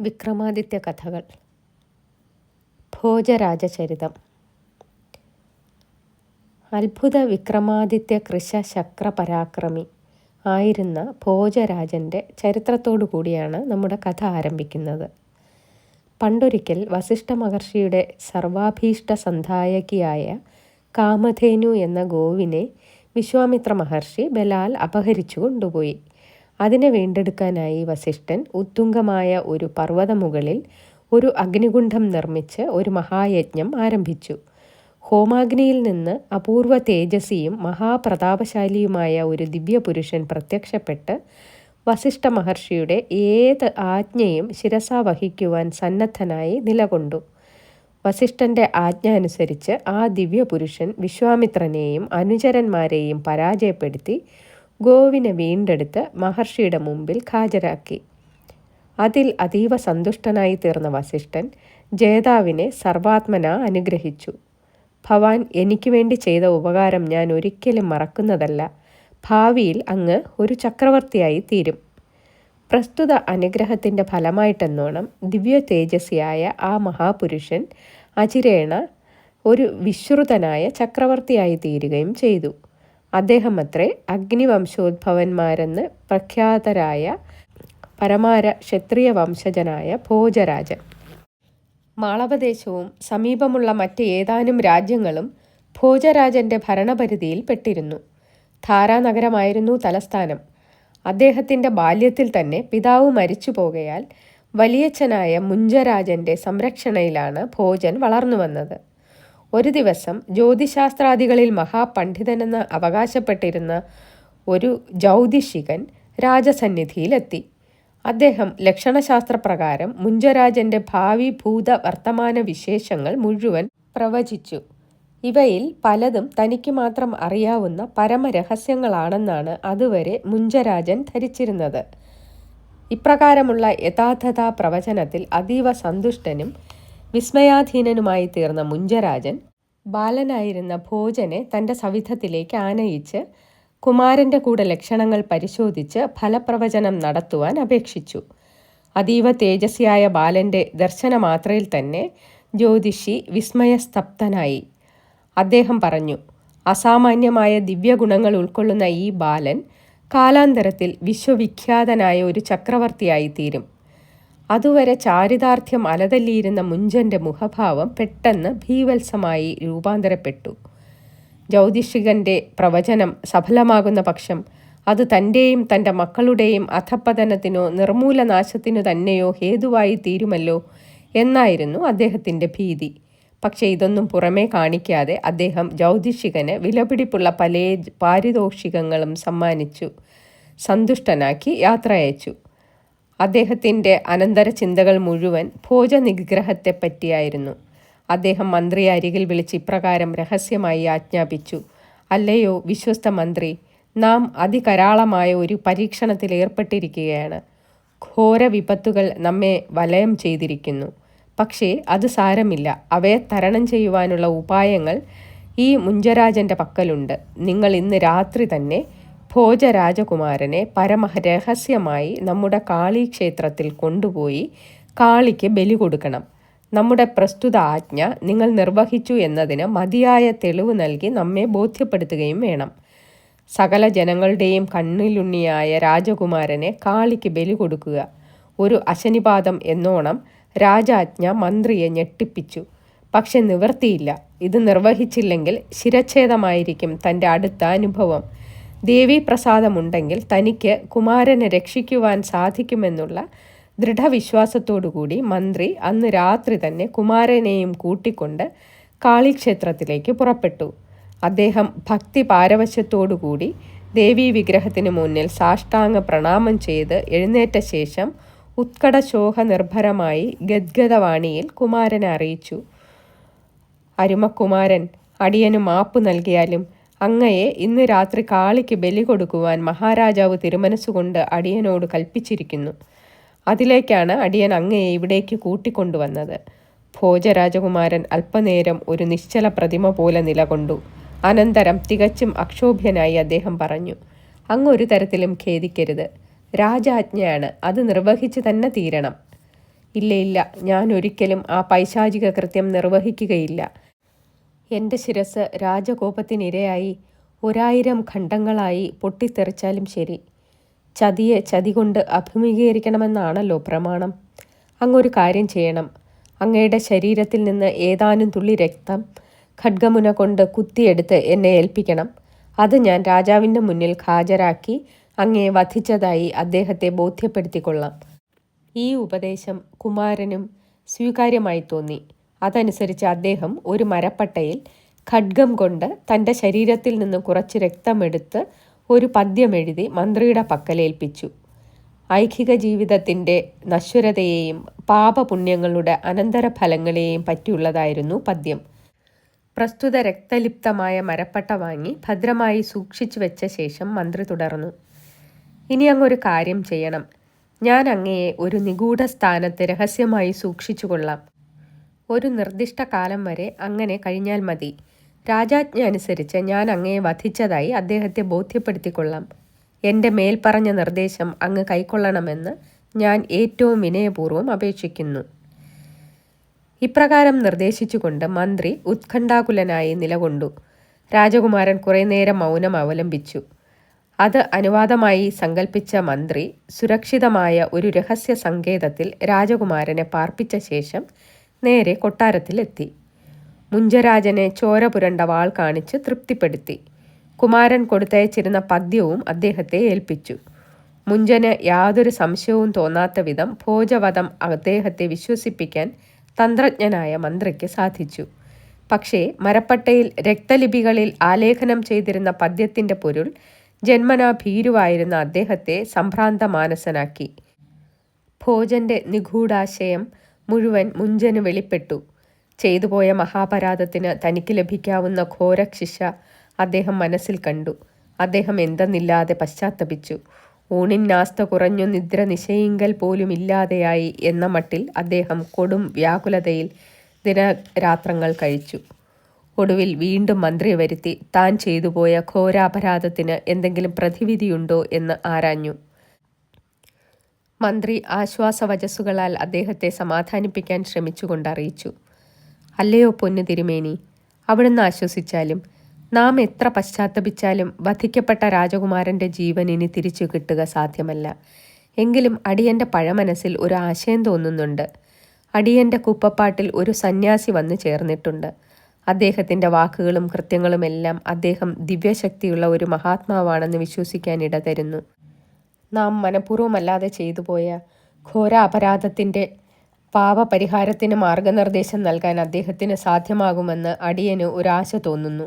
വിക്രമാദിത്യ കഥകൾ. ഭോജരാജചരിതം. അത്ഭുത വിക്രമാദിത്യ കൃശ ശക്ര പരാക്രമി ആയിരുന്ന ഭോജരാജൻ്റെ ചരിത്രത്തോടു കൂടിയാണ് നമ്മുടെ കഥ ആരംഭിക്കുന്നത്. പണ്ടൊരിക്കൽ വസിഷ്ഠ മഹർഷിയുടെ സർവാഭീഷ്ട സന്ധായകിയായ കാമധേനു എന്ന ഗോവിനെ വിശ്വാമിത്ര മഹർഷി ബലാൽ അപഹരിച്ചു കൊണ്ടുപോയി. അതിനെ വീണ്ടെടുക്കാനായി വസിഷ്ഠൻ ഉത്തുംഗമായ ഒരു പർവ്വതമുകളിൽ ഒരു അഗ്നികുണ്ഡം നിർമ്മിച്ച് ഒരു മഹായജ്ഞം ആരംഭിച്ചു. ഹോമാഗ്നിയിൽ നിന്ന് അപൂർവ തേജസ്വിയും മഹാപ്രതാപശാലിയുമായ ഒരു ദിവ്യപുരുഷൻ പ്രത്യക്ഷപ്പെട്ട് വസിഷ്ഠ മഹർഷിയുടെ ഏത് ആജ്ഞയും ശിരസാ വഹിക്കുവാൻ സന്നദ്ധനായി നിലകൊണ്ടു. വസിഷ്ഠൻ്റെ ആജ്ഞ അനുസരിച്ച് ആ ദിവ്യപുരുഷൻ വിശ്വാമിത്രനെയും അനുചരന്മാരെയും പരാജയപ്പെടുത്തി ഗോവിനെ വീണ്ടെടുത്ത് മഹർഷിയുടെ മുമ്പിൽ ഹാജരാക്കി. അതിൽ അതീവ സന്തുഷ്ടനായി തീർന്ന വസിഷ്ഠൻ ജേതാവിനെ സർവാത്മന അനുഗ്രഹിച്ചു. ഭവാൻ എനിക്ക് വേണ്ടി ചെയ്ത ഉപകാരം ഞാൻ ഒരിക്കലും മറക്കുന്നതല്ല. ഭാവിയിൽ അങ്ങ് ഒരു ചക്രവർത്തിയായി തീരും. പ്രസ്തുത അനുഗ്രഹത്തിൻ്റെ ഫലമായിട്ടെന്നോണം ദിവ്യ തേജസ്വിയായ ആ മഹാപുരുഷൻ അചിരേണ ഒരു വിശ്രുതനായ ചക്രവർത്തിയായി തീരുകയും ചെയ്തു. അദ്ദേഹം അത്രേ അഗ്നിവംശോദ്ഭവന്മാരെന്ന് പ്രഖ്യാതരായ പരമാര ക്ഷത്രിയ വംശജനായ ഭോജരാജൻ. മാളവദേശവും സമീപമുള്ള മറ്റ് ഏതാനും രാജ്യങ്ങളും ഭോജരാജൻ്റെ ഭരണപരിധിയിൽ പെട്ടിരുന്നു. ധാരാനഗരമായിരുന്നു തലസ്ഥാനം. അദ്ദേഹത്തിൻ്റെ ബാല്യത്തിൽ തന്നെ പിതാവ് മരിച്ചു പോകയാൽ വലിയച്ഛനായ മുഞ്ചരാജൻ്റെ സംരക്ഷണയിലാണ് ഭോജൻ വളർന്നു വന്നത്. ഒരു ദിവസം ജ്യോതിശാസ്ത്രാദികളിൽ മഹാപണ്ഡിതനെന്ന് അവകാശപ്പെട്ടിരുന്ന ഒരു ജ്യോതിഷികൻ രാജസന്നിധിയിലെത്തി. അദ്ദേഹം ലക്ഷണശാസ്ത്രപ്രകാരം മുഞ്ചരാജൻ്റെ ഭാവി ഭൂത വർത്തമാന വിശേഷങ്ങൾ മുഴുവൻ പ്രവചിച്ചു. ഇവയിൽ പലതും തനിക്ക് മാത്രം അറിയാവുന്ന പരമരഹസ്യങ്ങളാണെന്നാണ് അതുവരെ മുഞ്ചരാജൻ ധരിച്ചിരുന്നത്. ഇപ്രകാരമുള്ള യഥാർത്ഥ പ്രവചനത്തിൽ അതീവ സന്തുഷ്ടനും വിസ്മയാധീനനുമായി തീർന്ന മുഞ്ചരാജൻ ബാലനായിരുന്ന ഭോജനെ തൻ്റെ സവിധത്തിലേക്ക് ആനയിച്ച് കുമാരൻ്റെ കൂടെ ലക്ഷണങ്ങൾ പരിശോധിച്ച് ഫലപ്രവചനം നടത്തുവാൻ അപേക്ഷിച്ചു. അതീവ തേജസ്വിയായ ബാലൻ്റെ ദർശനമാത്രയിൽ തന്നെ ജ്യോതിഷി വിസ്മയസ്തബ്ധനായി. അദ്ദേഹം പറഞ്ഞു, അസാമാന്യമായ ദിവ്യഗുണങ്ങൾ ഉൾക്കൊള്ളുന്ന ഈ ബാലൻ കാലാന്തരത്തിൽ വിശ്വവിഖ്യാതനായ ഒരു ചക്രവർത്തിയായി തീരും. അതുവരെ ചാരിതാർത്ഥ്യം അലതല്ലിയിരുന്ന മുഞ്ചൻ്റെ മുഖഭാവം പെട്ടെന്ന് ഭീവത്സമായി രൂപാന്തരപ്പെട്ടു. ജ്യോതിഷികൻ്റെ പ്രവചനം സഫലമാകുന്ന പക്ഷം അത് തൻ്റെയും തൻ്റെ മക്കളുടെയും അധപ്പതനത്തിനോ നിർമൂലനാശത്തിനു തന്നെയോ ഹേതുവായി തീരുമല്ലോ എന്നായിരുന്നു അദ്ദേഹത്തിൻ്റെ ഭീതി. പക്ഷേ ഇതൊന്നും പുറമേ കാണിക്കാതെ അദ്ദേഹം ജ്യോതിഷികന് വിലപിടിപ്പുള്ള പല പാരിതോഷികങ്ങളും സമ്മാനിച്ചു സന്തുഷ്ടനാക്കി യാത്ര അയച്ചു. അദ്ദേഹത്തിൻ്റെ അനന്തര ചിന്തകൾ മുഴുവൻ ഭോജനിഗ്രഹത്തെപ്പറ്റിയായിരുന്നു. അദ്ദേഹം മന്ത്രിയെ അരികിൽ വിളിച്ച് ഇപ്രകാരം രഹസ്യമായി ആജ്ഞാപിച്ചു, അല്ലയോ വിശ്വസ്ത മന്ത്രി, നാം അതികരാളമായ ഒരു പരീക്ഷണത്തിൽ ഏർപ്പെട്ടിരിക്കുകയാണ്. ഘോര വിപത്തുകൾ നമ്മെ വലയം ചെയ്തിരിക്കുന്നു. പക്ഷേ അത് സാരമില്ല. അവയെ തരണം ചെയ്യുവാനുള്ള ഉപായങ്ങൾ ഈ മുഞ്ചരാജൻ്റെ പക്കലുണ്ട്. നിങ്ങൾ ഇന്ന് രാത്രി തന്നെ ഭോജരാജകുമാരനെ പരമരഹസ്യമായി നമ്മുടെ കാളീക്ഷേത്രത്തിൽ കൊണ്ടുപോയി കാളിക്ക് ബലി കൊടുക്കണം. നമ്മുടെ പ്രസ്തുത ആജ്ഞ നിങ്ങൾ നിർവഹിച്ചു എന്നതിന് മതിയായ തെളിവ് നൽകി നമ്മെ ബോധ്യപ്പെടുത്തുകയും വേണം. സകല ജനങ്ങളുടെയും കണ്ണിലുണ്ണിയായ രാജകുമാരനെ കാളിക്ക് ബലി കൊടുക്കുക. ഒരു അശനിപാതം എന്നോണം രാജാജ്ഞ മന്ത്രിയെ ഞെട്ടിപ്പിച്ചു. പക്ഷെ നിവൃത്തിയില്ല. ഇത് നിർവഹിച്ചില്ലെങ്കിൽ ശിരച്ഛേദമായിരിക്കും തൻ്റെ അടുത്ത അനുഭവം. ദേവീപ്രസാദമുണ്ടെങ്കിൽ തനിക്ക് കുമാരനെ രക്ഷിക്കുവാൻ സാധിക്കുമെന്നുള്ള ദൃഢവിശ്വാസത്തോടുകൂടി മന്ത്രി അന്ന് രാത്രി തന്നെ കുമാരനെയും കൂട്ടിക്കൊണ്ട് കാളിക്ഷേത്രത്തിലേക്ക് പുറപ്പെട്ടു. അദ്ദേഹം ഭക്തി പാരവശ്യത്തോടുകൂടി ദേവീ വിഗ്രഹത്തിന് മുന്നിൽ സാഷ്ടാംഗ പ്രണാമം ചെയ്ത് എഴുന്നേറ്റ ശേഷം ഉത്കടശോക നിർഭരമായി ഗദ്ഗദവാണിയിൽ കുമാരനെ അറിയിച്ചു, അരുമക്കുമാരൻ, അടിയനു മാപ്പ് നൽകിയാലും അങ്ങയെ ഇന്ന് രാത്രി കാളിക്ക് ബലി കൊടുക്കുവാൻ മഹാരാജാവ് തിരുമനസ്സുകൊണ്ട് അടിയനോട് കൽപ്പിച്ചിരിക്കുന്നു. അതിലേക്കാണ് അടിയൻ അങ്ങയെ ഇവിടേക്ക് കൂട്ടിക്കൊണ്ടുവന്നത്. ഭോജരാജകുമാരൻ അല്പനേരം ഒരു നിശ്ചല പ്രതിമ പോലെ നിലകൊണ്ടു. അനന്തരം തികച്ചും അക്ഷോഭ്യനായി അദ്ദേഹം പറഞ്ഞു, അങ്ങൊരു തരത്തിലും ഖേദിക്കരുത്. രാജാജ്ഞയാണ്, അത് നിർവഹിച്ചു തന്നെ തീരണം. ഇല്ല ഇല്ല, ഞാൻ ഒരിക്കലും ആ പൈശാചിക കൃത്യം നിർവഹിക്കുകയില്ല. എൻ്റെ ശിരസ് രാജകോപത്തിനിരയായി 1000 ഖണ്ഡങ്ങളായി പൊട്ടിത്തെറിച്ചാലും ശരി. ചതിയെ ചതി കൊണ്ട് അഭിമുഖീകരിക്കണമെന്നാണല്ലോ പ്രമാണം. അങ്ങൊരു കാര്യം ചെയ്യണം. അങ്ങയുടെ ശരീരത്തിൽ നിന്ന് ഏതാനും തുള്ളി രക്തം ഖഡ്ഗമുന കൊണ്ട് കുത്തിയെടുത്ത് എന്നെ ഏൽപ്പിക്കണം. അത് ഞാൻ രാജാവിൻ്റെ മുന്നിൽ ഹാജരാക്കി അങ്ങയെ വധിച്ചതായി അദ്ദേഹത്തെ ബോധ്യപ്പെടുത്തിക്കൊള്ളാം. ഈ ഉപദേശം കുമാരനും സ്വീകാര്യമായി തോന്നി. അതനുസരിച്ച് അദ്ദേഹം ഒരു മരപ്പട്ടയിൽ ഖഡ്ഗം കൊണ്ട് തൻ്റെ ശരീരത്തിൽ നിന്ന് കുറച്ച് രക്തമെടുത്ത് ഒരു പദ്യമെഴുതി മന്ത്രിയുടെ പക്കലേൽപ്പിച്ചു. ഐഹിക ജീവിതത്തിൻ്റെ നശ്വരതയെയും പാപപുണ്യങ്ങളുടെ അനന്തരഫലങ്ങളെയും പറ്റിയുള്ളതായിരുന്നു പദ്യം. പ്രസ്തുത രക്തലിപ്തമായ മരപ്പട്ട വാങ്ങി ഭദ്രമായി സൂക്ഷിച്ചു വെച്ച ശേഷം മന്ത്രി തുടർന്നു. ഇനി അങ്ങൊരു കാര്യം ചെയ്യണം. ഞാൻ അങ്ങയെ ഒരു നിഗൂഢ സ്ഥാനത്ത് രഹസ്യമായി സൂക്ഷിച്ചു കൊള്ളാം. ഒരു നിർദ്ദിഷ്ട കാലം വരെ അങ്ങനെ കഴിഞ്ഞാൽ മതി. രാജാജ്ഞ അനുസരിച്ച് ഞാൻ അങ്ങയെ വധിച്ചതായി അദ്ദേഹത്തെ ബോധ്യപ്പെടുത്തിക്കൊള്ളാം. എൻ്റെ മേൽപ്പറഞ്ഞ നിർദ്ദേശം അങ്ങ് കൈക്കൊള്ളണമെന്ന് ഞാൻ ഏറ്റവും വിനയപൂർവ്വം അപേക്ഷിക്കുന്നു. ഇപ്രകാരം നിർദ്ദേശിച്ചുകൊണ്ട് മന്ത്രി ഉത്കണ്ഠാകുലനായി നിലകൊണ്ടു. രാജകുമാരൻ കുറേ നേരം മൗനം അവലംബിച്ചു. അത് അനുവാദമായി സങ്കൽപ്പിച്ച മന്ത്രി സുരക്ഷിതമായ ഒരു രഹസ്യ സങ്കേതത്തിൽ രാജകുമാരനെ പാർപ്പിച്ച ശേഷം നേരെ കൊട്ടാരത്തിലെത്തി. മുഞ്ചരാജനെ ചോര പുരണ്ട വാൾ കാണിച്ച് തൃപ്തിപ്പെടുത്തി. കുമാരൻ കൊടുത്തയച്ചിരുന്ന പദ്യവും അദ്ദേഹത്തെ ഏൽപ്പിച്ചു. മുഞ്ചന് യാതൊരു സംശയവും തോന്നാത്ത വിധം ഭോജവധം അദ്ദേഹത്തെ വിശ്വസിപ്പിക്കാൻ തന്ത്രജ്ഞനായ മന്ത്രിക്ക് സാധിച്ചു. പക്ഷേ മരപ്പട്ടയിൽ രക്തലിപികളിൽ ആലേഖനം ചെയ്തിരുന്ന പദ്യത്തിൻ്റെ പൊരുൾ ജന്മനാ ഭീരുവായിരുന്ന അദ്ദേഹത്തെ സംഭ്രാന്ത മാനസനാക്കി. ഭോജന്റെ നിഗൂഢാശയം മുഴുവൻ മുഞ്ചന് വെളിപ്പെട്ടു. ചെയ്തുപോയ മഹാപരാധത്തിന് തനിക്ക് ലഭിക്കാവുന്ന ഘോരശിക്ഷ അദ്ദേഹം മനസ്സിൽ കണ്ടു. അദ്ദേഹം എന്തെന്നില്ലാതെ പശ്ചാത്തപിച്ചു. ഊണിനാസ്ത കുറഞ്ഞു നിദ്ര നിശയിങ്കൽ പോലും ഇല്ലാതെയായി എന്ന മട്ടിൽ അദ്ദേഹം കൊടും വ്യാകുലതയിൽ ദിനരാത്രങ്ങൾ കഴിച്ചു. ഒടുവിൽ വീണ്ടും മന്ത്രിയെ വരുത്തി താൻ ചെയ്തുപോയ ഘോരാപരാധത്തിന് എന്തെങ്കിലും പ്രതിവിധിയുണ്ടോ എന്ന് ആരാഞ്ഞു. മന്ത്രി ആശ്വാസവചസ്സുകളാൽ അദ്ദേഹത്തെ സമാധാനിപ്പിക്കാൻ ശ്രമിച്ചുകൊണ്ടറിയിച്ചു. അല്ലയോ പൊന്നു തിരുമേനി, അവിടുന്ന് ആശ്വസിച്ചാലും നാം എത്ര പശ്ചാത്തപിച്ചാലും വധിക്കപ്പെട്ട രാജകുമാരൻ്റെ ജീവൻ ഇനി തിരിച്ചു കിട്ടുക സാധ്യമല്ല. എങ്കിലും അടിയൻ്റെ പഴമനസ്സിൽ ഒരു ആശയം തോന്നുന്നുണ്ട്. അടിയൻ്റെ കുപ്പപ്പാട്ടിൽ ഒരു സന്യാസി വന്നു ചേർന്നിട്ടുണ്ട്. അദ്ദേഹത്തിൻ്റെ വാക്കുകളും കൃത്യങ്ങളുമെല്ലാം അദ്ദേഹം ദിവ്യശക്തിയുള്ള ഒരു മഹാത്മാവാണെന്ന് വിശ്വസിക്കാൻ ഇടതരുന്നു. നാം മനഃപൂർവ്വമല്ലാതെ ചെയ്തുപോയ ഘോര അപരാധത്തിൻ്റെ പാപപരിഹാരത്തിന് മാർഗനിർദ്ദേശം നൽകാൻ അദ്ദേഹത്തിന് സാധ്യമാകുമെന്ന് അടിയന് ഒരാശ തോന്നുന്നു.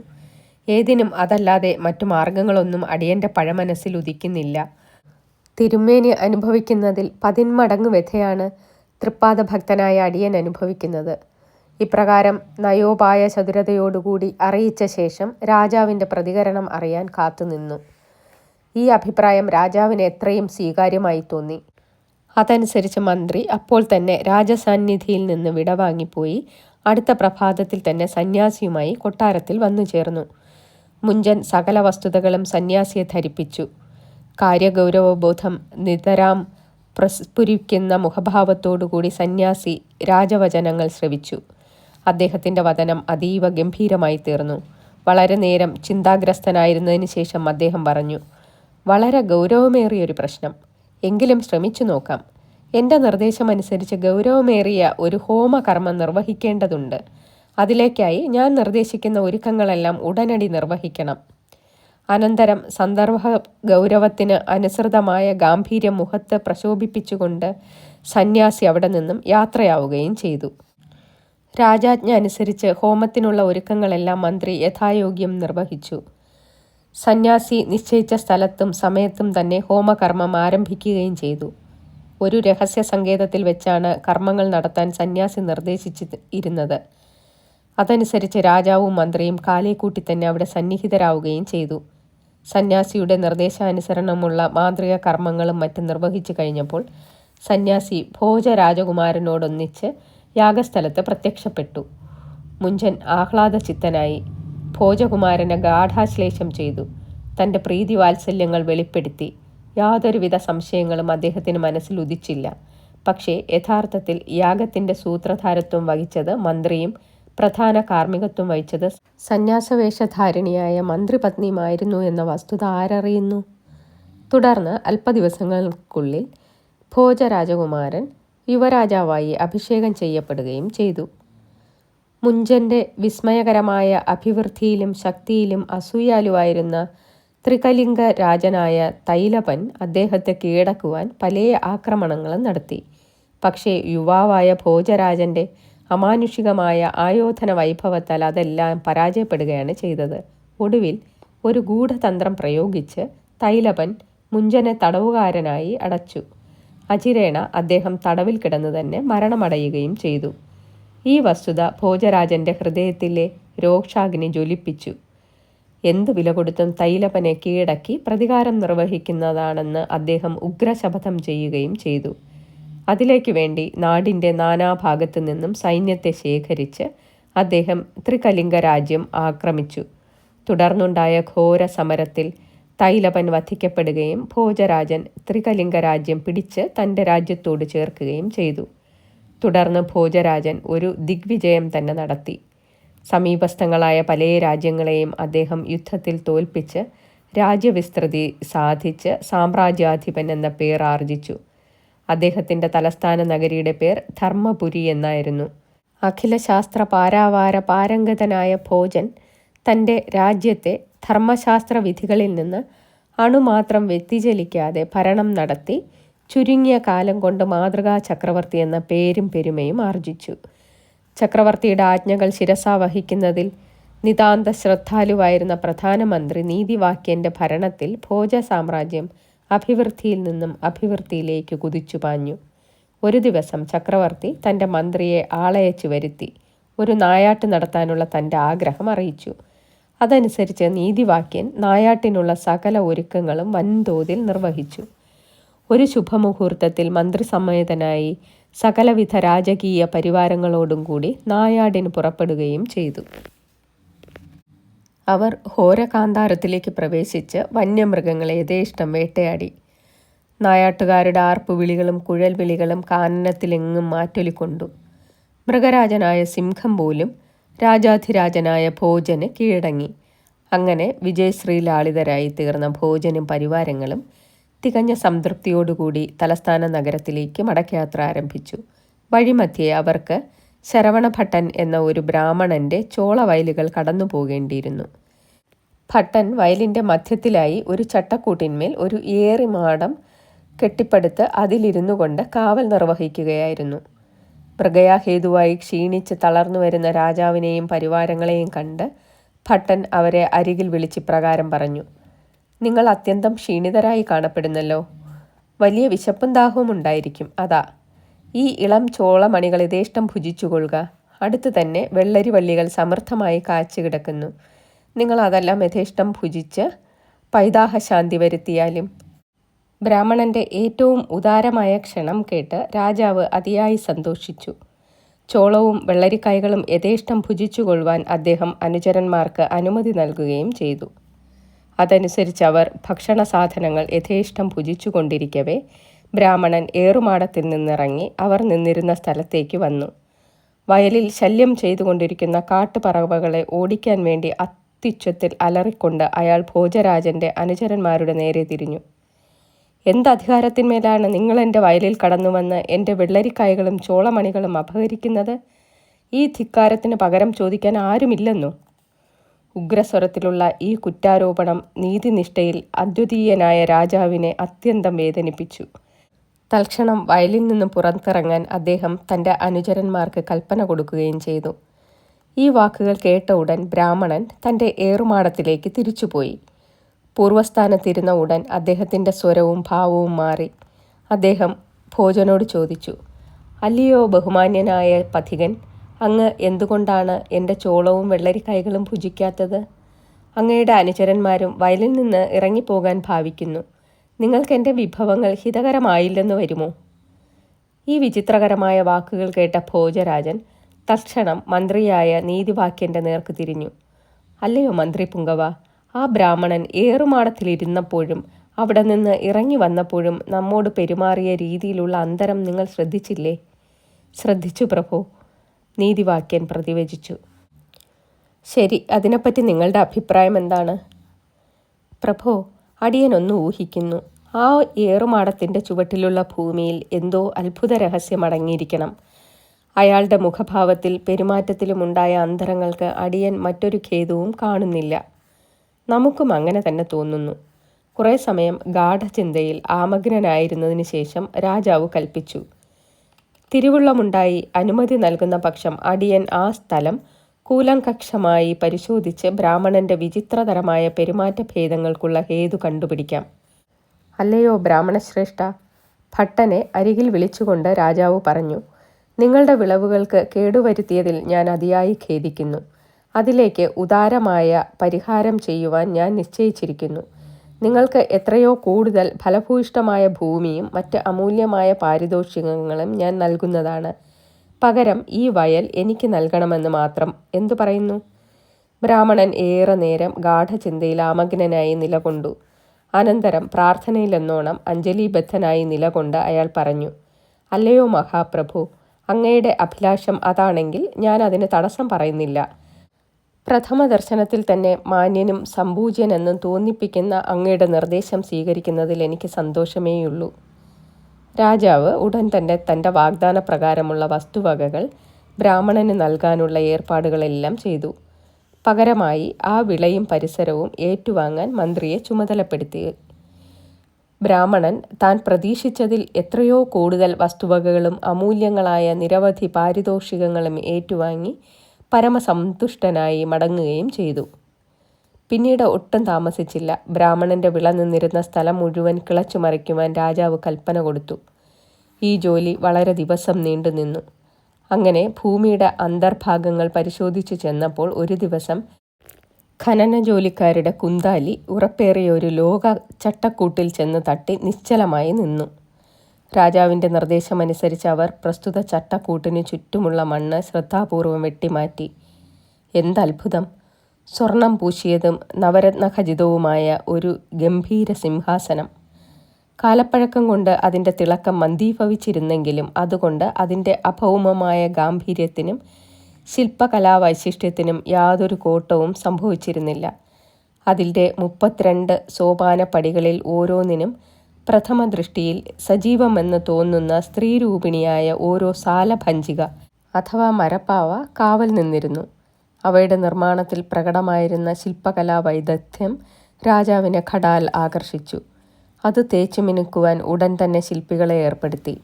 ഏതിനും അതല്ലാതെ മറ്റു മാർഗങ്ങളൊന്നും അടിയൻ്റെ പഴമനസ്സിൽ ഉദിക്കുന്നില്ല. തിരുമേനി അനുഭവിക്കുന്നതിൽ 10 മടങ്ങ് വ്യഥയാണ് തൃപ്പാദഭക്തനായ അടിയൻ അനുഭവിക്കുന്നത്. ഇപ്രകാരം നയോപായ ചതുരതയോടുകൂടി അറിയിച്ച ശേഷം രാജാവിൻ്റെ പ്രതികരണം അറിയാൻ കാത്തുനിന്നു. ഈ അഭിപ്രായം രാജാവിന് എത്രയും സ്വീകാര്യമായി തോന്നി. അതനുസരിച്ച് മന്ത്രി അപ്പോൾ തന്നെ രാജസാന്നിധിയിൽ നിന്ന് വിടവാങ്ങിപ്പോയി അടുത്ത പ്രഭാതത്തിൽ തന്നെ സന്യാസിയുമായി കൊട്ടാരത്തിൽ വന്നു ചേർന്നു. മുഞ്ചൻ സകല വസ്തുതകളും സന്യാസിയെ ധരിപ്പിച്ചു. കാര്യഗൗരവബോധം നിതരാം പ്രസ്ഫുരിക്കുന്ന മുഖഭാവത്തോടുകൂടി സന്യാസി രാജവചനങ്ങൾ ശ്രവിച്ചു. അദ്ദേഹത്തിൻ്റെ വചനം അതീവ ഗംഭീരമായി തീർന്നു. വളരെ നേരം ചിന്താഗ്രസ്തനായിരുന്നതിന് ശേഷം അദ്ദേഹം പറഞ്ഞു, വളരെ ഗൗരവമേറിയൊരു പ്രശ്നം. എങ്കിലും ശ്രമിച്ചു നോക്കാം. എൻ്റെ നിർദ്ദേശമനുസരിച്ച് ഗൗരവമേറിയ ഒരു ഹോമകർമ്മം നിർവഹിക്കേണ്ടതുണ്ട്. അതിലേക്കായി ഞാൻ നിർദ്ദേശിക്കുന്ന ഒരുക്കങ്ങളെല്ലാം ഉടനടി നിർവഹിക്കണം. അനന്തരം സന്ദർഭ ഗൗരവത്തിന് അനുസൃതമായ ഗാംഭീര്യം മുഖത്ത് പ്രശോഭിപ്പിച്ചുകൊണ്ട് സന്യാസി അവിടെ നിന്നും യാത്രയാവുകയും ചെയ്തു. രാജാജ്ഞ അനുസരിച്ച് ഹോമത്തിനുള്ള ഒരുക്കങ്ങളെല്ലാം മന്ത്രി യഥായോഗ്യം നിർവഹിച്ചു. സന്യാസി നിശ്ചയിച്ച സ്ഥലത്തും സമയത്തും തന്നെ ഹോമകർമ്മം ആരംഭിക്കുകയും ചെയ്തു. ഒരു രഹസ്യ സങ്കേതത്തിൽ വെച്ചാണ് കർമ്മങ്ങൾ നടത്താൻ സന്യാസി നിർദ്ദേശിച്ചിരുന്നത്. അതനുസരിച്ച് രാജാവും മന്ത്രിയും കാലേക്കൂട്ടി തന്നെ അവിടെ സന്നിഹിതരാവുകയും ചെയ്തു. സന്യാസിയുടെ നിർദ്ദേശാനുസരണമുള്ള മാന്ത്രിക കർമ്മങ്ങളും മറ്റും നിർവഹിച്ചു കഴിഞ്ഞപ്പോൾ സന്യാസി ഭോജരാജകുമാരനോടൊന്നിച്ച് യാഗസ്ഥലത്ത് പ്രത്യക്ഷപ്പെട്ടു. മുഞ്ചൻ ആഹ്ലാദചിത്തനായി ഭോജകുമാരനെ ഗാഠാശ്ലേഷം ചെയ്തു. തൻ്റെ പ്രീതി വാത്സല്യങ്ങൾ വെളിപ്പെടുത്തി. യാതൊരുവിധ സംശയങ്ങളും അദ്ദേഹത്തിന് മനസ്സിൽ ഉദിച്ചില്ല. പക്ഷേ യഥാർത്ഥത്തിൽ യാഗത്തിൻ്റെ സൂത്രധാരത്വം വഹിച്ചത് മന്ത്രിയും പ്രധാന കാർമ്മികത്വം വഹിച്ചത് സന്യാസവേഷധാരിണിയായ മന്ത്രിപത്നിയുമായിരുന്നു എന്ന വസ്തുത ആരറിയുന്നു? തുടർന്ന് അല്പദിവസങ്ങൾക്കുള്ളിൽ ഭോജരാജകുമാരൻ യുവരാജാവായി അഭിഷേകം ചെയ്യപ്പെടുകയും ചെയ്തു. മുഞ്ചൻ്റെ വിസ്മയകരമായ അഭിവൃദ്ധിയിലും ശക്തിയിലും അസൂയാലുവായിരുന്ന ത്രികലിംഗ രാജനായ തൈലപൻ അദ്ദേഹത്തെ കീഴടക്കുവാൻ പല ആക്രമണങ്ങളും നടത്തി. പക്ഷേ യുവാവായ ഭോജരാജൻ്റെ അമാനുഷികമായ ആയോധന വൈഭവത്താൽ അതെല്ലാം പരാജയപ്പെടുകയാണ് ചെയ്തത്. ഒടുവിൽ ഒരു ഗൂഢതന്ത്രം പ്രയോഗിച്ച് തൈലപൻ മുഞ്ചനെ തടവുകാരനായി അടച്ചു. അചിരേണ അദ്ദേഹം തടവിൽ കിടന്നു തന്നെ മരണമടയുകയും ചെയ്തു. ഈ വസ്തുത ഭോജരാജൻ്റെ ഹൃദയത്തിലെ രോഷാഗ്നി ജ്വലിപ്പിച്ചു. എന്തു വില കൊടുത്തും തൈലപനെ കീഴടക്കി പ്രതികാരം നിർവഹിക്കുന്നതാണെന്ന് അദ്ദേഹം ഉഗ്രശപഥം ചെയ്യുകയും ചെയ്തു. അതിലേക്ക് വേണ്ടി നാടിൻ്റെ നാനാഭാഗത്തു നിന്നും സൈന്യത്തെ ശേഖരിച്ച് അദ്ദേഹം ത്രികലിംഗ രാജ്യം ആക്രമിച്ചു. തുടർന്നുണ്ടായ ഘോര സമരത്തിൽ തൈലപൻ വധിക്കപ്പെടുകയും ഭോജരാജൻ ത്രികലിംഗ രാജ്യം പിടിച്ച് തൻ്റെ രാജ്യത്തോട് ചേർക്കുകയും ചെയ്തു. തുടർന്ന് ഭോജരാജൻ ഒരു ദിഗ്വിജയം തന്നെ നടത്തി. സമീപസ്ഥങ്ങളായ പല രാജ്യങ്ങളെയും അദ്ദേഹം യുദ്ധത്തിൽ തോൽപ്പിച്ച് രാജ്യവിസ്തൃതി സാധിച്ച് സാമ്രാജ്യാധിപൻ എന്ന പേർ ആർജിച്ചു. അദ്ദേഹത്തിൻ്റെ തലസ്ഥാന നഗരിയുടെ പേർ ധർമ്മപുരി എന്നായിരുന്നു. അഖിലശാസ്ത്ര പാരാവാര പാരംഗതനായ ഭോജൻ തൻ്റെ രാജ്യത്തെ ധർമ്മശാസ്ത്ര വിധികളിൽ നിന്ന് അണുമാത്രം വ്യതിചലിക്കാതെ ഭരണം നടത്തി ചുരുങ്ങിയ കാലം കൊണ്ട് മാതൃകാ ചക്രവർത്തി എന്ന പേരും പെരുമയും ആർജിച്ചു. ചക്രവർത്തിയുടെ ആജ്ഞകൾ ശിരസാവഹിക്കുന്നതിൽ നിതാന്ത ശ്രദ്ധാലുവായിരുന്ന പ്രധാനമന്ത്രി നീതിവാക്യൻ്റെ ഭരണത്തിൽ ഭോജ സാമ്രാജ്യം അഭിവൃദ്ധിയിൽ നിന്നും അഭിവൃദ്ധിയിലേക്ക് കുതിച്ചു പാഞ്ഞു. ഒരു ദിവസം ചക്രവർത്തി തൻ്റെ മന്ത്രിയെ ആളയച്ചു വരുത്തി ഒരു നായാട്ട് നടത്താനുള്ള തൻ്റെ ആഗ്രഹം അറിയിച്ചു. അതനുസരിച്ച് നീതിവാക്യൻ നായാട്ടിനുള്ള സകല ഒരുക്കങ്ങളും വൻതോതിൽ നിർവഹിച്ചു. ഒരു ശുഭമുഹൂർത്തത്തിൽ മന്ത്രിസമ്മേതനായി സകലവിധ രാജകീയ പരിവാരങ്ങളോടും കൂടി നായാടിന് പുറപ്പെടുകയും ചെയ്തു. അവർ ഘോരകാന്താരത്തിലേക്ക് പ്രവേശിച്ച് വന്യമൃഗങ്ങളെ യഥേഷ്ടം വേട്ടയാടി. നായാട്ടുകാരുടെ ആർപ്പുവിളികളും കുഴൽവിളികളും കാനനത്തിലെങ്ങും മാറ്റൊലിക്കൊണ്ടു. മൃഗരാജനായ സിംഹം പോലും രാജാധിരാജനായ ഭോജന് കീഴടങ്ങി. അങ്ങനെ വിജയശ്രീലാളിതരായി തീർന്ന ഭോജനും പരിവാരങ്ങളും തികഞ്ഞ സംതൃപ്തിയോടുകൂടി തലസ്ഥാന നഗരത്തിലേക്ക് മടക്കയാത്ര ആരംഭിച്ചു. വഴിമധ്യേ അവർക്ക് ശരവണഭട്ടൻ എന്ന ഒരു ബ്രാഹ്മണൻ്റെ ചോളവയലുകൾ കടന്നു പോകേണ്ടിയിരുന്നു. ഭട്ടൻ വയലിൻ്റെ മധ്യത്തിലായി ഒരു ചട്ടക്കൂട്ടിന്മേൽ ഒരു ഏറിമാടം കെട്ടിപ്പടുത്ത് അതിലിരുന്നു കൊണ്ട് കാവൽ നിർവഹിക്കുകയായിരുന്നു. മൃഗയാഹേതുവായി ക്ഷീണിച്ച് തളർന്നു വരുന്ന രാജാവിനെയും പരിവാരങ്ങളെയും കണ്ട് ഭട്ടൻ അവരെ അരികിൽ വിളിച്ചിപ്രകാരം പറഞ്ഞു: നിങ്ങൾ അത്യന്തം ക്ഷീണിതരായി കാണപ്പെടുന്നല്ലോ. വലിയ വിശപ്പും ദാഹവും ഉണ്ടായിരിക്കും. അതാ ഈ ഇളം ചോളമണികൾ യഥേഷ്ടം ഭുജിച്ചുകൊള്ളുക. അടുത്ത് തന്നെ വെള്ളരി വള്ളികൾ സമൃദ്ധമായി കാച്ചു കിടക്കുന്നു. നിങ്ങൾ അതെല്ലാം യഥേഷ്ടം ഭുജിച്ച് പൈതാഹശാന്തി വരുത്തിയാലും. ബ്രാഹ്മണൻ്റെ ഏറ്റവും ഉദാരമായ ക്ഷണം കേട്ട് രാജാവ് അതിയായി സന്തോഷിച്ചു. ചോളവും വെള്ളരിക്കായ്കളും യഥേഷ്ടം ഭുജിച്ചുകൊള്ളുവാൻ അദ്ദേഹം അനുചരന്മാർക്ക് അനുമതി നൽകുകയും ചെയ്തു. അതനുസരിച്ച് അവർ ഭക്ഷണ സാധനങ്ങൾ യഥേഷ്ടം ഭുജിച്ചു കൊണ്ടിരിക്കവേ ബ്രാഹ്മണൻ ഏറുമാടത്തിൽ നിന്നിറങ്ങി അവർ നിന്നിരുന്ന സ്ഥലത്തേക്ക് വന്നു. വയലിൽ ശല്യം ചെയ്തുകൊണ്ടിരിക്കുന്ന കാട്ടുപറവകളെ ഓടിക്കാൻ വേണ്ടി അത്യുച്ചത്തിൽ അലറിക്കൊണ്ട് അയാൾ ഭോജരാജൻ്റെ അനുചരന്മാരുടെ നേരെ തിരിഞ്ഞു. എന്തധികാരത്തിന്മേലാണ് നിങ്ങൾ എൻ്റെ വയലിൽ കടന്നു വന്ന് എൻ്റെ വെള്ളരിക്കായ്കളും ചോളമണികളും അപഹരിക്കുന്നത്? ഈ ധിക്കാരത്തിന് പകരം ചോദിക്കാൻ ആരുമില്ലെന്നോ? ഉഗ്രസ്വരത്തിലുള്ള ഈ കുറ്റാരോപണം നീതിനിഷ്ഠയിൽ അദ്വിതീയനായ രാജാവിനെ അത്യന്തം വേദനിപ്പിച്ചു. തൽക്ഷണം വയലിൽ നിന്ന് പുറത്തിറങ്ങാൻ അദ്ദേഹം തൻ്റെ അനുചരന്മാർക്ക് കൽപ്പന കൊടുക്കുകയും ചെയ്തു. ഈ വാക്കുകൾ കേട്ട ഉടൻ ബ്രാഹ്മണൻ തൻ്റെ ഏറുമാടത്തിലേക്ക് തിരിച്ചുപോയി. പൂർവ്വസ്ഥാനത്തിരുന്ന ഉടൻ അദ്ദേഹത്തിൻ്റെ സ്വരവും ഭാവവും മാറി. അദ്ദേഹം ഭോജനോട് ചോദിച്ചു: അല്ലയോ ബഹുമാന്യനായ പഥികൻ, അങ്ങ് എന്തുകൊണ്ടാണ് എൻ്റെ ചോളവും വെള്ളരിക്കായ്കളും ഭുജിക്കാത്തത്? അങ്ങയുടെ അനുചരന്മാരും വയലിൽ നിന്ന് ഇറങ്ങിപ്പോകാൻ ഭാവിക്കുന്നു. നിങ്ങൾക്ക് എൻ്റെ വിഭവങ്ങൾ ഹിതകരമായില്ലെന്ന് വരുമോ? ഈ വിചിത്രകരമായ വാക്കുകൾ കേട്ട ഭോജരാജൻ തൽക്ഷണം മന്ത്രിയായ നീതിവാക്യൻ്റെ നേർക്ക് തിരിഞ്ഞു. അല്ലയോ മന്ത്രി പുങ്കവ, ആ ബ്രാഹ്മണൻ ഏറുമാടത്തിലിരുന്നപ്പോഴും അവിടെ നിന്ന് ഇറങ്ങി വന്നപ്പോഴും നമ്മോട് പെരുമാറിയ രീതിയിലുള്ള അന്തരം നിങ്ങൾ ശ്രദ്ധിച്ചില്ലേ? ശ്രദ്ധിച്ചു പ്രഭോ, നീതിവാക്യൻ പ്രതിവചിച്ചു. ശരി, അതിനെപ്പറ്റി നിങ്ങളുടെ അഭിപ്രായം എന്താണ്? പ്രഭോ, അടിയനൊന്ന് ഊഹിക്കുന്നു. ആ ഏറുമാടത്തിൻ്റെ ചുവട്ടിലുള്ള ഭൂമിയിൽ എന്തോ അത്ഭുത രഹസ്യം അടങ്ങിയിരിക്കണം. അയാളുടെ മുഖഭാവത്തിൽ പെരുമാറ്റത്തിലുമുണ്ടായ അന്തരങ്ങൾക്ക് അടിയൻ മറ്റൊരു ഖേദവും കാണുന്നില്ല. നമുക്കും അങ്ങനെ തന്നെ തോന്നുന്നു. കുറേ സമയം ഗാഠചിന്തയിൽ ആമഗ്നനായിരുന്നതിന് ശേഷം രാജാവ് കൽപ്പിച്ചു. തിരുവുള്ളമുണ്ടായി അനുമതി നൽകുന്ന പക്ഷം അടിയൻ ആ സ്ഥലം കൂലങ്കക്ഷമായി പരിശോധിച്ച് ബ്രാഹ്മണന്റെ വിചിത്രതരമായ പെരുമാറ്റ ഭേദങ്ങൾക്കുള്ള ഹേതു കണ്ടുപിടിക്കാം. അല്ലയോ ബ്രാഹ്മണശ്രേഷ്ഠ, ഭട്ടനെ അരികിൽ വിളിച്ചുകൊണ്ട് രാജാവ് പറഞ്ഞു. നിങ്ങളുടെ വിളവുകൾക്ക് കേടുവരുത്തിയതിൽ ഞാൻ അതിയായി ഖേദിക്കുന്നു. അതിലേക്ക് ഉദാരമായ പരിഹാരം ചെയ്യുവാൻ ഞാൻ നിശ്ചയിച്ചിരിക്കുന്നു. നിങ്ങൾക്ക് എത്രയോ കൂടുതൽ ഫലഭൂയിഷ്ടമായ ഭൂമിയും മറ്റ് അമൂല്യമായ പാരിതോഷികങ്ങളും ഞാൻ നൽകുന്നതാണ്. പകരം ഈ വയൽ എനിക്ക് നൽകണമെന്ന് മാത്രം. എന്തു പറയുന്നു? ബ്രാഹ്മണൻ ഏറെ നേരം ഗാഠചിന്തയിൽ ആമഗ്നനായി നിലകൊണ്ടു. അനന്തരം പ്രാർത്ഥനയിലെന്നോണം അഞ്ജലിബദ്ധനായി നിലകൊണ്ട് അയാൾ പറഞ്ഞു. അല്ലയോ മഹാപ്രഭു, അങ്ങയുടെ അഭിലാഷം അതാണെങ്കിൽ ഞാൻ അതിന് തടസ്സം പറയുന്നില്ല. പ്രഥമ ദർശനത്തിൽ തന്നെ മാന്യനും സമ്പൂജ്യനെന്നും തോന്നിപ്പിക്കുന്ന അങ്ങയുടെ നിർദ്ദേശം സ്വീകരിക്കുന്നതിൽ എനിക്ക് സന്തോഷമേയുള്ളൂ. രാജാവ് ഉടൻ തന്നെ തൻ്റെ വാഗ്ദാന പ്രകാരമുള്ള വസ്തുവകകൾ ബ്രാഹ്മണന് നൽകാനുള്ള ഏർപ്പാടുകളെല്ലാം ചെയ്തു. പകരമായി ആ വിളയും പരിസരവും ഏറ്റുവാങ്ങാൻ മന്ത്രിയെ ചുമതലപ്പെടുത്തി. ബ്രാഹ്മണൻ താൻ പ്രതീക്ഷിച്ചതിൽ എത്രയോ കൂടുതൽ വസ്തുവകകളും അമൂല്യങ്ങളായ നിരവധി പാരിതോഷികങ്ങളും ഏറ്റുവാങ്ങി പരമസന്തുഷ്ടനായി മടങ്ങുകയും ചെയ്തു. പിന്നീട് ഒട്ടും താമസിച്ചില്ല. ബ്രാഹ്മണന്റെ വിള നിന്നിരുന്ന സ്ഥലം മുഴുവൻ കിളച്ചു മറിക്കുവാൻ രാജാവ് കൽപ്പന കൊടുത്തു. ഈ ജോലി വളരെ ദിവസം നീണ്ടുനിന്നു. അങ്ങനെ ഭൂമിയുടെ അന്തർഭാഗങ്ങൾ പരിശോധിച്ചു ചെന്നപ്പോൾ ഒരു ദിവസം ഖനന ജോലിക്കാരുടെ കുന്താലി ഉറപ്പേറിയ ഒരു ലോക ചട്ടക്കൂട്ടിൽ ചെന്ന് തട്ടി നിശ്ചലമായി നിന്നു. രാജാവിൻ്റെ നിർദ്ദേശമനുസരിച്ച് അവർ പ്രസ്തുത ചട്ടക്കൂട്ടിന് ചുറ്റുമുള്ള മണ്ണ് ശ്രദ്ധാപൂർവം വെട്ടിമാറ്റി. എന്തത്ഭുതം! സ്വർണം പൂശിയതും നവരത്നഖചിതവുമായ ഒരു ഗംഭീര സിംഹാസനം. കാലപ്പഴക്കം കൊണ്ട് അതിൻ്റെ തിളക്കം മന്ദീഭവിച്ചിരുന്നെങ്കിലും അതുകൊണ്ട് അതിൻ്റെ അഭൗമമായ ഗാംഭീര്യത്തിനും ശില്പകലാവൈശിഷ്ട്യത്തിനും യാതൊരു കോട്ടവും സംഭവിച്ചിരുന്നില്ല. അതിൻ്റെ 32 സോപാന പടികളിൽ ഓരോന്നിനും പ്രഥമ ദൃഷ്ടിയിൽ സജീവമെന്ന് തോന്നുന്ന സ്ത്രീരൂപിണിയായ ഓരോ സാലഭഞ്ചിക അഥവാ മരപ്പാവ കാവൽ നിന്നിരുന്നു. അവയുടെ നിർമ്മാണത്തിൽ പ്രകടമായിരുന്ന ശില്പകലാ വൈദഗ്ധ്യം രാജാവിനെ ഖടാൽ ആകർഷിച്ചു. അത് തേച്ചു മിനുക്കുവാൻ ഉടൻ തന്നെ ശില്പികളെ ഏർപ്പെടുത്തി.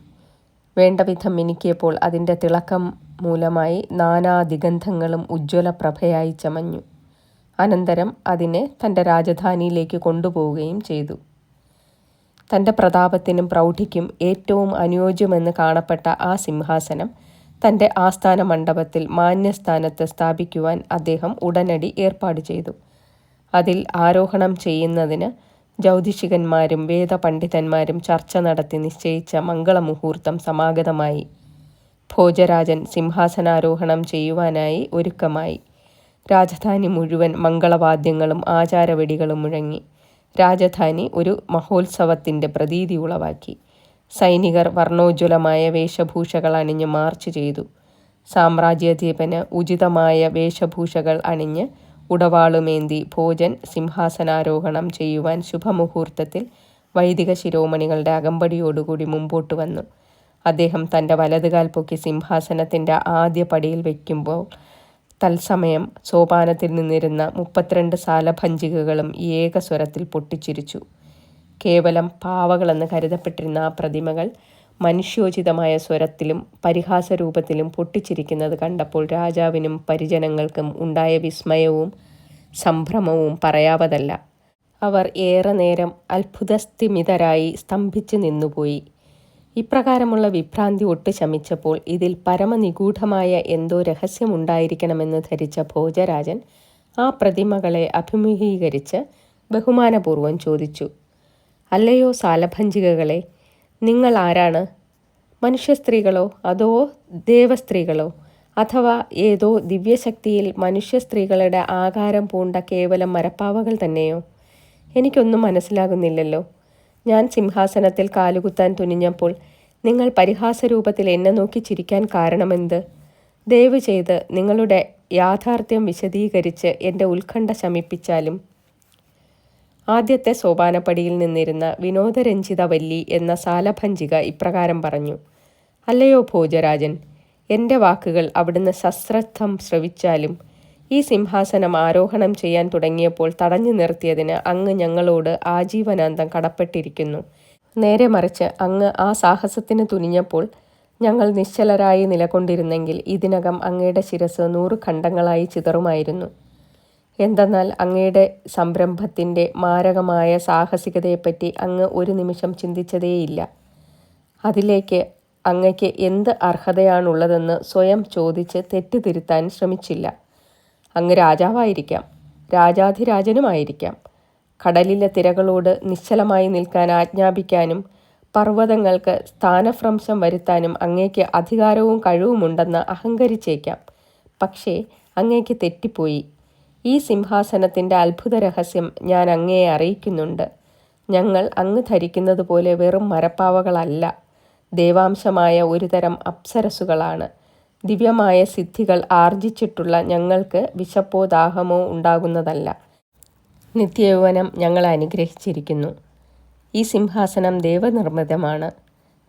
വേണ്ടവിധം മിനുക്കിയപ്പോൾ അതിൻ്റെ തിളക്കം മൂലമായി നാനാ ദിഗന്ധങ്ങളും ഉജ്ജ്വല പ്രഭയായി ചമഞ്ഞു. അനന്തരം അതിനെ തൻ്റെ രാജധാനിയിലേക്ക് കൊണ്ടുപോവുകയും ചെയ്തു. തൻ്റെ പ്രതാപത്തിനും പ്രൗഢിക്കും ഏറ്റവും അനുയോജ്യമെന്ന് കാണപ്പെട്ട ആ സിംഹാസനം തൻ്റെ ആസ്ഥാന മണ്ഡപത്തിൽ മാന്യസ്ഥാനത്ത് സ്ഥാപിക്കുവാൻ അദ്ദേഹം ഉടനടി ഏർപ്പാട് ചെയ്തു. അതിൽ ആരോഹണം ചെയ്യുന്നതിന് ജ്യോതിഷികന്മാരും വേദപണ്ഡിതന്മാരും ചർച്ച നടത്തി നിശ്ചയിച്ച മംഗളമുഹൂർത്തം സമാഗതമായി. ഭോജരാജൻ സിംഹാസനാരോഹണം ചെയ്യുവാനായി ഒരുക്കമായി. രാജധാനി മുഴുവൻ മംഗളവാദ്യങ്ങളും ആചാരവെടികളും മുഴങ്ങി. രാജധാനി ഒരു മഹോത്സവത്തിൻ്റെ പ്രതീതി ഉളവാക്കി. സൈനികർ വർണ്ണോജ്വലമായ വേഷഭൂഷകൾ അണിഞ്ഞ് മാർച്ച് ചെയ്തു. സാമ്രാജ്യാധിപന് ഉചിതമായ വേഷഭൂഷകൾ അണിഞ്ഞ് ഉടവാളുമേന്തി ഭോജൻ സിംഹാസനാരോഹണം ചെയ്യുവാൻ ശുഭമുഹൂർത്തത്തിൽ വൈദിക ശിരോമണികളുടെ അകമ്പടിയോടുകൂടി മുമ്പോട്ട് വന്നു. അദ്ദേഹം തൻ്റെ വലതുകാൽ പൊക്കി സിംഹാസനത്തിൻ്റെ ആദ്യ പടിയിൽ വയ്ക്കുമ്പോൾ തത്സമയം സോപാനത്തിൽ നിന്നിരുന്ന 32 സാലഭഞ്ചികകളും ഏകസ്വരത്തിൽ പൊട്ടിച്ചിരിച്ചു. കേവലം പാവകളെന്ന് കരുതപ്പെട്ടിരുന്ന ആ പ്രതിമകൾ മനുഷ്യോചിതമായ സ്വരത്തിലും പരിഹാസരൂപത്തിലും പൊട്ടിച്ചിരിക്കുന്നത് കണ്ടപ്പോൾ രാജാവിനും പരിജനങ്ങൾക്കും ഉണ്ടായ വിസ്മയവും സംഭ്രമവും പറയാവതല്ല. അവർ ഏറെ നേരം അത്ഭുതസ്ഥിമിതരായി സ്തംഭിച്ചു നിന്നുപോയി. ഇപ്രകാരമുള്ള വിഭ്രാന്തി ഒട്ടു ശമിച്ചപ്പോൾ ഇതിൽ പരമനിഗൂഢമായ എന്തോ രഹസ്യമുണ്ടായിരിക്കണമെന്ന് ധരിച്ച ഭോജരാജൻ ആ പ്രതിമകളെ അഭിമുഖീകരിച്ച് ബഹുമാനപൂർവ്വം ചോദിച്ചു. അല്ലയോ സാലഭഞ്ചികകളെ, നിങ്ങൾ ആരാണ്? മനുഷ്യസ്ത്രീകളോ അതോ ദേവസ്ത്രീകളോ, അഥവാ ഏതോ ദിവ്യശക്തിയിൽ മനുഷ്യസ്ത്രീകളുടെ ആകാരം പൂണ്ട കേവലം മരപ്പാവകൾ തന്നെയോ? എനിക്കൊന്നും മനസ്സിലാകുന്നില്ലല്ലോ. ഞാൻ സിംഹാസനത്തിൽ കാലുകുത്താൻ തുനിഞ്ഞപ്പോൾ നിങ്ങൾ പരിഹാസരൂപത്തിൽ എന്നെ നോക്കി ചിരിക്കാൻ കാരണമെന്ത്? ദയവ് ചെയ്ത് നിങ്ങളുടെ യാഥാർത്ഥ്യം വിശദീകരിച്ച് എൻ്റെ ഉത്കണ്ഠ ശമിപ്പിച്ചാലും. ആദ്യത്തെ സോപാനപ്പടിയിൽ നിന്നിരുന്ന വിനോദരഞ്ജിത വല്ലി എന്ന സാലഭഞ്ജിക ഇപ്രകാരം പറഞ്ഞു: അല്ലയോ ഭോജരാജൻ, എൻ്റെ വാക്കുകൾ അവിടുന്ന് സശ്രദ്ധം ശ്രവിച്ചാലും ഈ സിംഹാസനം ആരോഹണം ചെയ്യാൻ തുടങ്ങിയപ്പോൾ തടഞ്ഞു നിർത്തിയതിന് അങ്ങ് ഞങ്ങളോട് ആജീവനാന്തം കടപ്പെട്ടിരിക്കുന്നു. നേരെ മറിച്ച് അങ്ങ് ആ സാഹസത്തിന് തുനിഞ്ഞപ്പോൾ ഞങ്ങൾ നിശ്ചലരായി നിലകൊണ്ടിരുന്നെങ്കിൽ ഇതിനകം അങ്ങയുടെ ശിരസ് 100 ഖണ്ഡങ്ങളായി ചിതറുമായിരുന്നു. എന്തെന്നാൽ അങ്ങയുടെ സംരംഭത്തിൻ്റെ മാരകമായ സാഹസികതയെപ്പറ്റി അങ്ങ് ഒരു നിമിഷം ചിന്തിച്ചതേയില്ല. അതിലേക്ക് അങ്ങയ്ക്ക് എന്ത് അർഹതയാണുള്ളതെന്ന് സ്വയം ചോദിച്ച് തെറ്റുതിരുത്താൻ ശ്രമിച്ചില്ല. അങ്ങ് രാജാവായിരിക്കാം, രാജാധിരാജനുമായിരിക്കാം. കടലിലെ തിരകളോട് നിശ്ചലമായി നിൽക്കാൻ ആജ്ഞാപിക്കാനും പർവ്വതങ്ങൾക്ക് സ്ഥാനഭ്രംശം വരുത്താനും അങ്ങേക്ക് അധികാരവും കഴിവുമുണ്ടെന്ന് അഹങ്കരിച്ചേക്കാം. പക്ഷേ അങ്ങേക്ക് തെറ്റിപ്പോയി. ഈ സിംഹാസനത്തിൻ്റെ അത്ഭുത രഹസ്യം ഞാൻ അങ്ങയെ അറിയിക്കുന്നുണ്ട്. ഞങ്ങൾ അങ്ങ് ധരിക്കുന്നത് പോലെ വെറും മരപ്പാവകളല്ല, ദേവാംശമായ ഒരു തരം അപ്സരസുകളാണ്. ദിവ്യമായ സിദ്ധികൾ ആർജിച്ചിട്ടുള്ള ഞങ്ങൾക്ക് വിശപ്പോ ദാഹമോ ഉണ്ടാകുന്നതല്ല. നിത്യയൗവനം ഞങ്ങളെ അനുഗ്രഹിച്ചിരിക്കുന്നു. ഈ സിംഹാസനം ദേവനിർമ്മിതമാണ്.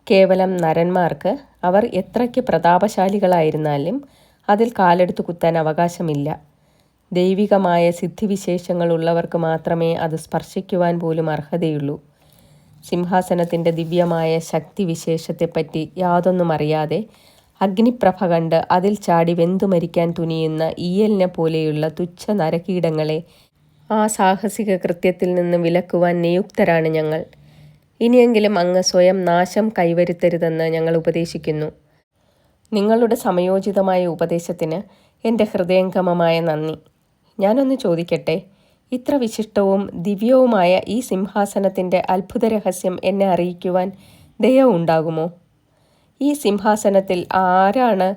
കേവലം നരന്മാർക്ക്, അവർ എത്രയ്ക്ക് പ്രതാപശാലികളായിരുന്നാലും, അതിൽ കാലെടുത്ത് കുത്താൻ അവകാശമില്ല. ദൈവികമായ സിദ്ധിവിശേഷങ്ങളുള്ളവർക്ക് മാത്രമേ അത് സ്പർശിക്കുവാൻ പോലും അർഹതയുള്ളൂ. സിംഹാസനത്തിൻ്റെ ദിവ്യമായ ശക്തിവിശേഷത്തെപ്പറ്റി യാതൊന്നും അറിയാതെ അഗ്നിപ്രഭ കണ്ട് അതിൽ ചാടി വെന്തു മരിക്കാൻ തുനിയുന്ന ഈയലിനെ പോലെയുള്ള തുച്ഛ നരകീടങ്ങളെ ആ സാഹസിക കൃത്യത്തിൽ നിന്ന് വിലക്കുവാൻ നിയുക്തരാണ് ഞങ്ങൾ. ഇനിയെങ്കിലും അങ്ങ് സ്വയം നാശം കൈവരുത്തരുതെന്ന് ഞങ്ങൾ ഉപദേശിക്കുന്നു. നിങ്ങളുടെ സമയോചിതമായ ഉപദേശത്തിന് എൻ്റെ ഹൃദയംഗമമായ നന്ദി. ഞാനൊന്ന് ചോദിക്കട്ടെ, ഇത്ര വിശിഷ്ടവും ദിവ്യവുമായ ഈ സിംഹാസനത്തിൻ്റെ അത്ഭുതരഹസ്യം എന്നെ അറിയിക്കുവാൻ ദയ ഉണ്ടാകുമോ? ഈ സിംഹാസനത്തിൽ ആരാണ്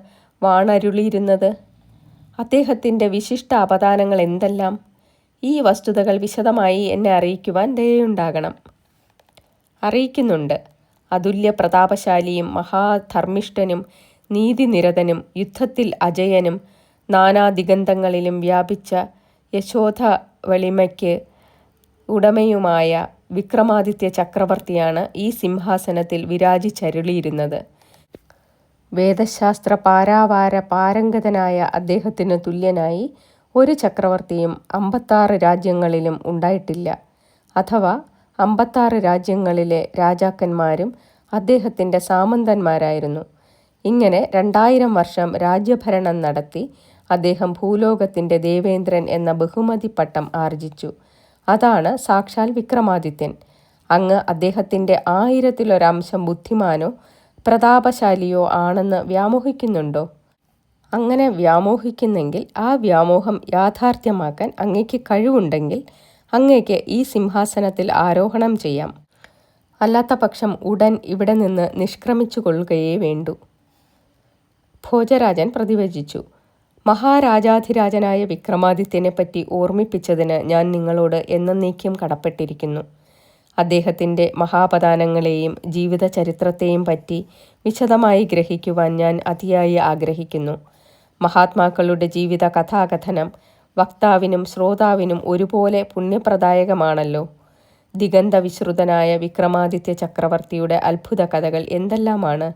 വാണരുളിയിരുന്നത്? അദ്ദേഹത്തിൻ്റെ വിശിഷ്ട അപദാനങ്ങൾ എന്തെല്ലാം? ഈ വസ്തുതകൾ വിശദമായി എന്നെ അറിയിക്കുവാൻ ദയയുണ്ടാകണം. അറിയിക്കുന്നുണ്ട്. അതുല്യ പ്രതാപശാലിയും മഹാധർമ്മിഷ്ഠനും നീതിനിരതനും യുദ്ധത്തിൽ അജയനും നാനാദിഗന്ധങ്ങളിലും വ്യാപിച്ച യശോധവളിമയ്ക്ക് ഉടമയുമായ വിക്രമാദിത്യ ചക്രവർത്തിയാണ് ഈ സിംഹാസനത്തിൽ വിരാജിച്ചരുളിയിരുന്നത്. വേദശാസ്ത്ര പാരാവാര പാരംഗതനായ അദ്ദേഹത്തിന് തുല്യനായി ഒരു ചക്രവർത്തിയും 56 രാജ്യങ്ങളിലും ഉണ്ടായിട്ടില്ല. അഥവാ 56 രാജ്യങ്ങളിലെ രാജാക്കന്മാരും അദ്ദേഹത്തിൻ്റെ സാമന്തന്മാരായിരുന്നു. ഇങ്ങനെ 2000 വർഷം രാജ്യഭരണം നടത്തി അദ്ദേഹം ഭൂലോകത്തിൻ്റെ ദേവേന്ദ്രൻ എന്ന ബഹുമതി പട്ടം ആർജിച്ചു. അതാണ് സാക്ഷാൽ വിക്രമാദിത്യൻ. അങ്ങ് അദ്ദേഹത്തിൻ്റെ 1000-ലൊരംശം ബുദ്ധിമാനോ പ്രതാപശാലിയോ ആണെന്ന് വ്യാമോഹിക്കുന്നുണ്ടോ? അങ്ങനെ വ്യാമോഹിക്കുന്നെങ്കിൽ ആ വ്യാമോഹം യാഥാർത്ഥ്യമാക്കാൻ അങ്ങയ്ക്ക് കഴിവുണ്ടെങ്കിൽ അങ്ങയ്ക്ക് ഈ സിംഹാസനത്തിൽ ആരോഹണം ചെയ്യാം. അല്ലാത്ത പക്ഷം ഉടൻ ഇവിടെ നിന്ന് നിഷ്ക്രമിച്ചു കൊള്ളുകയേ വേണ്ടൂ. ഭോജരാജൻ പ്രതിവചിച്ചു. മഹാരാജാധിരാജനായ വിക്രമാദിത്യനെപ്പറ്റി ഓർമ്മിപ്പിച്ചതിന് ഞാൻ നിങ്ങളോട് എന്നേക്കും കടപ്പെട്ടിരിക്കുന്നു. അദ്ദേഹത്തിൻ്റെ മഹാപദാനങ്ങളെയും ജീവിത ചരിത്രത്തെയും പറ്റി വിശദമായി ഗ്രഹിക്കുവാൻ ഞാൻ അതിയായി ആഗ്രഹിക്കുന്നു. മഹാത്മാക്കളുടെ ജീവിത കഥാകഥനം വക്താവിനും ശ്രോതാവിനും ഒരുപോലെ പുണ്യപ്രദായകമാണല്ലോ. ദിഗന്ധവിശ്രുതനായ വിക്രമാദിത്യ ചക്രവർത്തിയുടെ അത്ഭുത കഥകൾ എന്തെല്ലാമാണ്?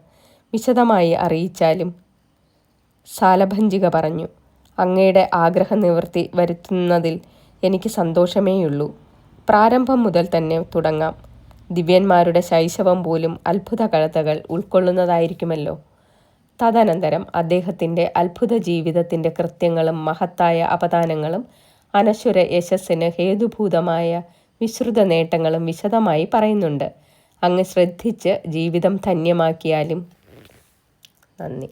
വിശദമായി അറിയിച്ചാലും. സാലഭഞ്ജിക പറഞ്ഞു. അങ്ങയുടെ ആഗ്രഹനിവൃത്തി വരുത്തുന്നതിൽ എനിക്ക് സന്തോഷമേയുള്ളൂ. പ്രാരംഭം മുതൽ തന്നെ തുടങ്ങാം. ദിവ്യന്മാരുടെ ശൈശവം പോലും അത്ഭുത കഥകൾ ഉൾക്കൊള്ളുന്നതായിരിക്കുമല്ലോ. തദനന്തരം അദ്ദേഹത്തിൻ്റെ അത്ഭുത ജീവിതത്തിൻ്റെ കൃത്യങ്ങളും മഹത്തായ അപദാനങ്ങളും അനശ്വര യശസ്സിന് ഹേതുഭൂതമായ വിശ്രുത നേട്ടങ്ങളും വിശദമായി പറയുന്നുണ്ട്. അങ്ങ് ശ്രദ്ധിച്ച് ജീവിതം ധന്യമാക്കിയാലും. നന്ദി.